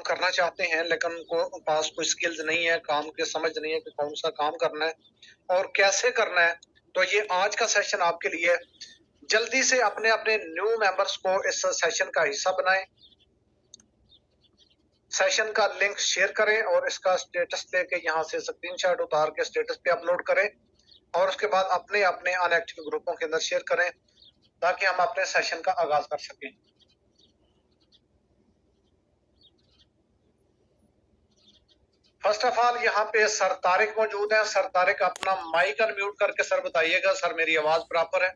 काम करना चाहते हैं लेकिन उनको पास कोई स्किल्स नहीं है, काम के समझ नहीं है कि कौन सा काम करना है और कैसे करना है, तो ये आज का सेशन आपके लिए है। जल्दी से अपने अपने न्यू मेंबर्स को इस सेशन का हिस्सा बनाएं, सेशन का लिंक शेयर करें और इसका स्टेटस लेके यहाँ से स्क्रीनशॉट उतार के स्टेटस पे अपलोड करें और उसके बाद अपने अपने अनएक्टिव ग्रुपों के अंदर शेयर करें ताकि हम अपने सेशन का आगाज कर सकें। फर्स्ट ऑफ ऑल यहाँ पे सर तारिक मौजूद है। सर तारिक अपना माइक अनम्यूट करके सर बताइएगा सर मेरी आवाज प्रॉपर है?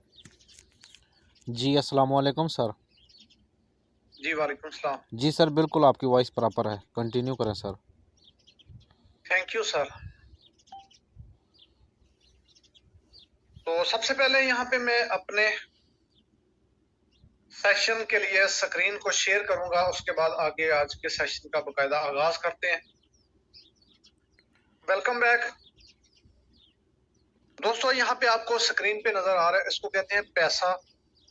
जी अस्सलाम वालेकुम सर। जी वालेकुम सलाम। जी सर बिल्कुल आपकी वॉइस प्रॉपर है, कंटिन्यू करें सर। Thank you sir. तो सबसे पहले यहाँ पे मैं अपने सेशन के लिए स्क्रीन को शेयर करूंगा, उसके बाद आगे आज के सेशन का बकायदा आगाज करते हैं। वेलकम बैक दोस्तों। यहाँ पे आपको स्क्रीन पे नजर आ रहा है, इसको कहते हैं पैसा,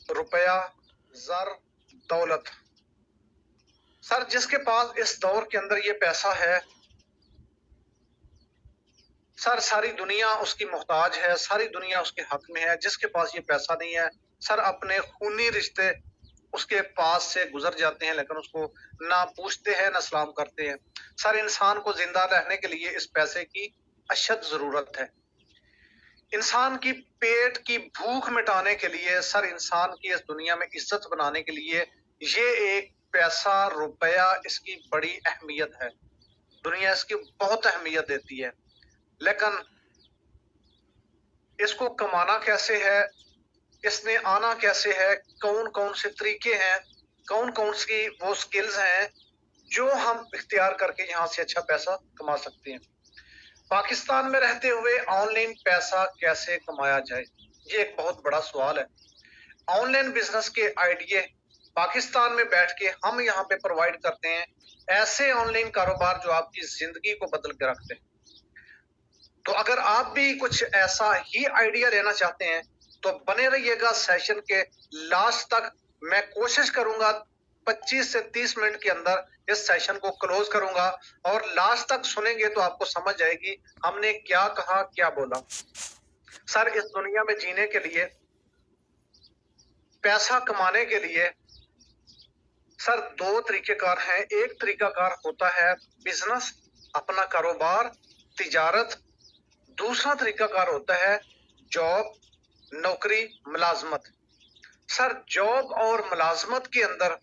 रुपया, जर, दौलत। सर जिसके पास इस दौर के अंदर ये पैसा है सर सारी दुनिया उसकी मोहताज है, सारी दुनिया उसके हक में है। जिसके पास ये पैसा नहीं है सर अपने खूनी रिश्ते उसके पास से गुजर जाते हैं लेकिन उसको ना पूछते हैं ना सलाम करते हैं। सर इंसान को जिंदा रहने के लिए इस पैसे की अशद जरूरत है। इंसान की पेट की भूख मिटाने के लिए सर इंसान की इस दुनिया में इज्जत बनाने के लिए ये एक पैसा रुपया इसकी बड़ी अहमियत है। दुनिया इसकी बहुत अहमियत देती है लेकिन इसको कमाना कैसे है, इसने आना कैसे है, कौन कौन से तरीके हैं, कौन कौन सी वो स्किल्स हैं जो हम इख्तियार करके यहाँ से अच्छा पैसा कमा सकते हैं। पाकिस्तान में रहते हुए ऑनलाइन पैसा कैसे कमाया जाए, ये एक बहुत बड़ा सवाल है। ऑनलाइन बिजनेस के आइडिया पाकिस्तान में बैठ के हम यहाँ पे प्रोवाइड करते हैं, ऐसे ऑनलाइन कारोबार जो आपकी जिंदगी को बदल के रखते हैं। तो अगर आप भी कुछ ऐसा ही आइडिया लेना चाहते हैं तो बने रहिएगा सेशन के लास्ट तक। मैं कोशिश करूंगा 25 से 30 मिनट के अंदर इस सेशन को क्लोज करूंगा और लास्ट तक सुनेंगे तो आपको समझ आएगी हमने क्या कहा क्या बोला। सर इस दुनिया में जीने के लिए, पैसा कमाने के लिए सर दो तरीकेकार हैं। एक तरीकाकार होता है बिजनेस, अपना कारोबार, तिजारत। दूसरा तरीकाकार होता है जॉब, नौकरी, मुलाजमत। सर जॉब और मुलाजमत के अंदर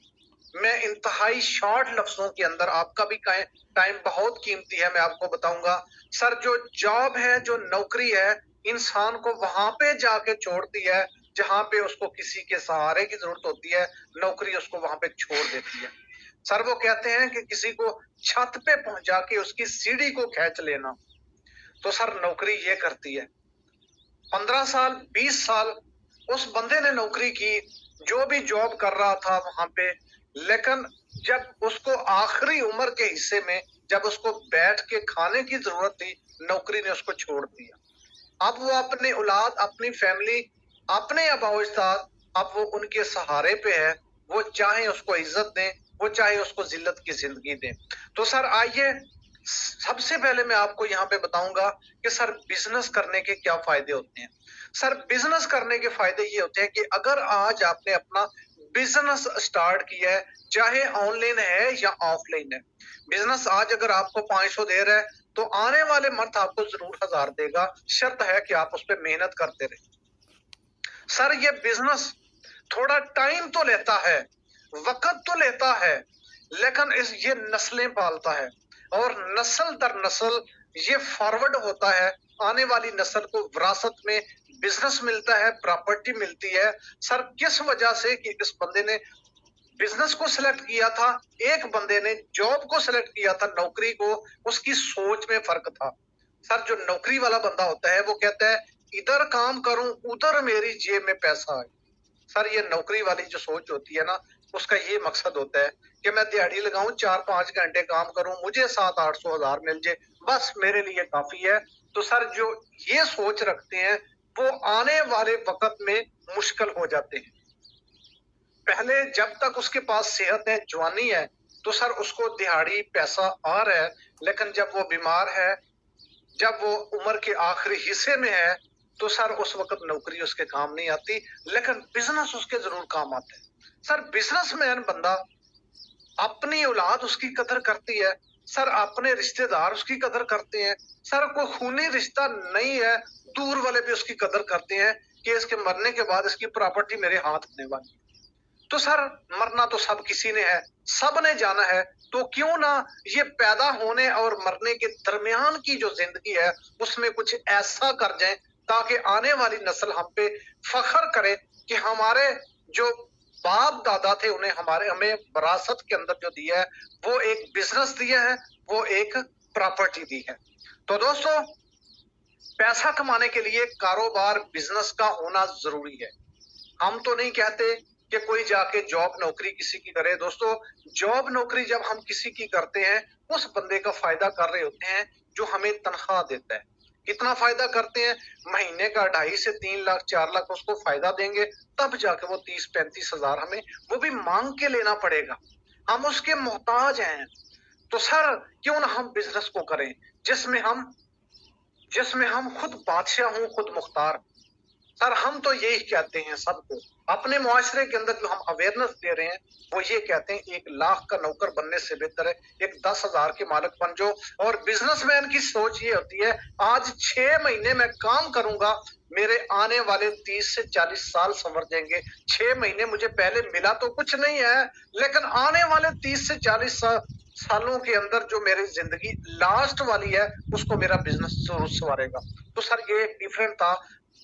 मैं इंतहाई शॉर्ट लफ्जों के अंदर, आपका भी टाइम बहुत कीमती है, मैं आपको बताऊंगा। सर जो जॉब है, जो नौकरी है, इंसान को वहां पे जाके छोड़ती है जहां पे उसको किसी के सहारे की जरूरत होती है। नौकरी उसको वहां पे छोड़ देती है। सर वो कहते हैं कि किसी को छत पे पहुंचा के उसकी सीढ़ी को खींच लेना, तो सर नौकरी ये करती है। 15 साल 20 साल उस बंदे ने नौकरी की जो भी जॉब कर रहा था वहां पे, लेकिन जब उसको आखिरी उम्र के हिस्से में जब उसको बैठ के खाने की जरूरत थी, नौकरी ने उसको छोड़ दिया। अब वो अपने औलाद, अपनी फैमिली, अपने अबाउस्ताद, अब वो उनके सहारे पे है। वो चाहे उसको इज्जत दें, वो चाहे उसको जिल्लत की जिंदगी दें। तो सर आइए सबसे पहले मैं आपको यहाँ पे बताऊंगा कि सर बिजनेस करने के क्या फायदे होते हैं। सर बिजनेस करने के फायदे ये होते हैं कि अगर आज आपने अपना बिजनेस स्टार्ट किया है, चाहे ऑनलाइन है या ऑफलाइन है, बिजनेस आज अगर आपको 500 दे रहा है तो आने वाले मंथ आपको जरूर 1000 देगा। शर्त है कि आप उस पर मेहनत करते रहे। सर ये बिजनेस थोड़ा टाइम तो लेता है, वक्त तो लेता है, लेकिन ये नस्लें पालता है और नस्ल दर नस्ल ये फॉरवर्ड होता है। आने वाली नस्ल को विरासत में बिजनेस मिलता है, प्रॉपर्टी मिलती है। सर किस वजह से कि इस बंदे ने बिजनेस को सिलेक्ट किया था, एक बंदे ने जॉब को सिलेक्ट किया था, नौकरी को। उसकी सोच में फर्क था। सर जो नौकरी वाला बंदा होता है वो कहता है इधर काम करूं उधर मेरी जेब में पैसा आए। सर ये नौकरी वाली जो सोच होती है ना, उसका ये मकसद होता है कि मैं दिहाड़ी लगाऊं, 4-5 घंटे काम करूं, मुझे 700-800 हजार मिल जाए, बस मेरे लिए काफी है। तो सर जो ये सोच रखते हैं वो आने वाले वक्त में मुश्किल हो जाते हैं। पहले जब तक उसके पास सेहत है, जवानी है, तो सर उसको दिहाड़ी पैसा आ रहा है, लेकिन जब वो बीमार है, जब वो उम्र के आखिरी हिस्से में है, तो सर उस वक्त नौकरी उसके काम नहीं आती, लेकिन बिजनेस उसके जरूर काम आता है। सर बिजनेसमैन बंदा, अपनी औलाद उसकी कदर करती है सर, अपने रिश्तेदार उसकी कदर करते हैं सर, कोई खूनी रिश्ता नहीं है, दूर वाले भी उसकी कदर करते हैं कि इसके मरने के बाद इसकी प्रॉपर्टी मेरे हाथ आने वाली। तो सर मरना तो सब किसी ने है, सब ने जाना है, तो क्यों ना ये पैदा होने और मरने के दरमियान की जो जिंदगी है उसमें कुछ ऐसा कर जाएं ताकि आने वाली नस्ल हम पे फख्र करे कि हमारे जो बाप दादा थे उन्हें हमें विरासत के अंदर जो दिया है वो एक बिजनेस दिया है, वो एक प्रॉपर्टी दी है। तो दोस्तों पैसा कमाने के लिए कारोबार बिजनेस का होना जरूरी है। हम तो नहीं कहते कि कोई जाके जॉब नौकरी किसी की करे। दोस्तों जॉब नौकरी जब हम किसी की करते हैं उस बंदे का फायदा कर रहे होते हैं जो हमें तनख्वाह देता है। कितना फायदा करते हैं? महीने का 2.5 से 3 लाख 4 लाख उसको फायदा देंगे, तब जाके वो 30-35 हजार हमें वो भी मांग के लेना पड़ेगा, हम उसके मोहताज हैं। तो सर क्यों ना हम बिजनेस को करें जिसमें हम खुद बादशाह हूं, खुद मुख्तार। सर हम तो यही कहते हैं सबको, अपने मुआशरे के अंदर जो हम अवेयरनेस दे रहे हैं वो ये कहते हैं 1 लाख का नौकर बनने से बेहतर है एक 10,000 के मालिक बन जाओ। और बिजनेसमैन की सोच ये होती है आज 6 महीने में काम करूंगा, मेरे आने वाले 30 से 40 साल संवर जाएंगे। 6 महीने मुझे पहले मिला तो कुछ नहीं है, लेकिन आने वाले 30 से 40 सालों के अंदर जो मेरी जिंदगी लास्ट वाली है उसको मेरा बिजनेस जरूर संवारेगा। तो सर ये एक डिफरेंट था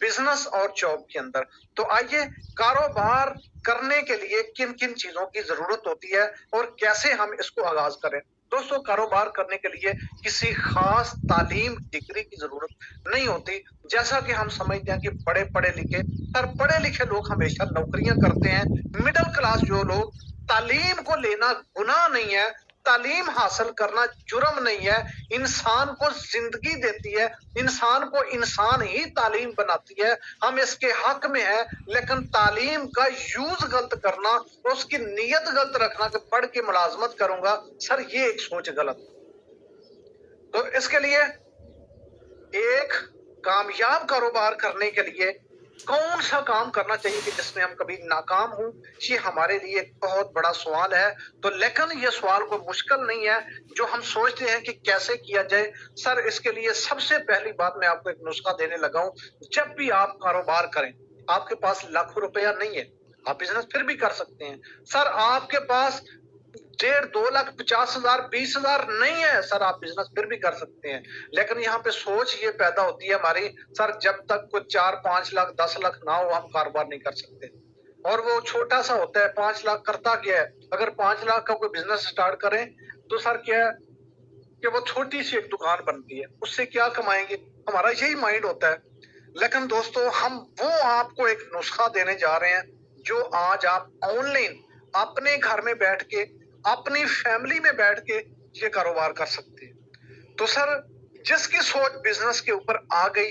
बिजनेस और जॉब के अंदर। तो आइए कारोबार करने के लिए किन किन चीजों की जरूरत होती है और कैसे हम इसको आगाज करें। दोस्तों कारोबार करने के लिए किसी खास तालीम डिग्री की जरूरत नहीं होती। जैसा कि हम समझते हैं कि बड़े पढ़े लिखे लोग हमेशा नौकरियां करते हैं। मिडिल क्लास जो लोग, तालीम को लेना गुनाह नहीं है, तालीम हासिल करना जुर्म नहीं है, इंसान को जिंदगी देती है, इंसान को इंसान ही तालीम बनाती है, हम इसके हक में है। लेकिन तालीम का यूज गलत करना, उसकी नीयत गलत रखना कि पढ़ के मुलाजमत करूंगा, सर ये एक सोच गलत। तो इसके लिए एक कामयाब कारोबार करने के लिए कौन सा काम करना चाहिए कि जिसमें हम कभी नाकाम हों, ये हमारे लिए एक बहुत बड़ा सवाल है। तो लेकिन ये सवाल कोई मुश्किल नहीं है जो हम सोचते हैं कि कैसे किया जाए। सर इसके लिए सबसे पहली बात मैं आपको एक नुस्खा देने लगा हूं। जब भी आप कारोबार करें, आपके पास लाखों रुपया नहीं है, आप बिजनेस फिर भी कर सकते हैं। सर आपके पास 1.5-2 लाख 50,000 20,000 नहीं है, सर आप बिजनेस फिर भी कर सकते हैं। लेकिन यहाँ पे सोच ये पैदा होती है हमारी, सर जब तक कुछ 4-5 लाख 10 लाख ना हो हम कारोबार नहीं कर सकते। और वो छोटा सा होता है, 5 लाख करता क्या है? अगर 5 लाख का कोई बिजनेस स्टार्ट करें तो सर क्या है कि वो छोटी सी एक दुकान बनती है, उससे क्या कमाएंगे, हमारा यही माइंड होता है। लेकिन दोस्तों हम वो आपको एक नुस्खा देने जा रहे हैं जो आज आप ऑनलाइन अपने घर में बैठ के, अपनी फैमिली में बैठ के ये कारोबार कर सकते हैं। तो सर जिसकी सोच बिजनेस के ऊपर आ गई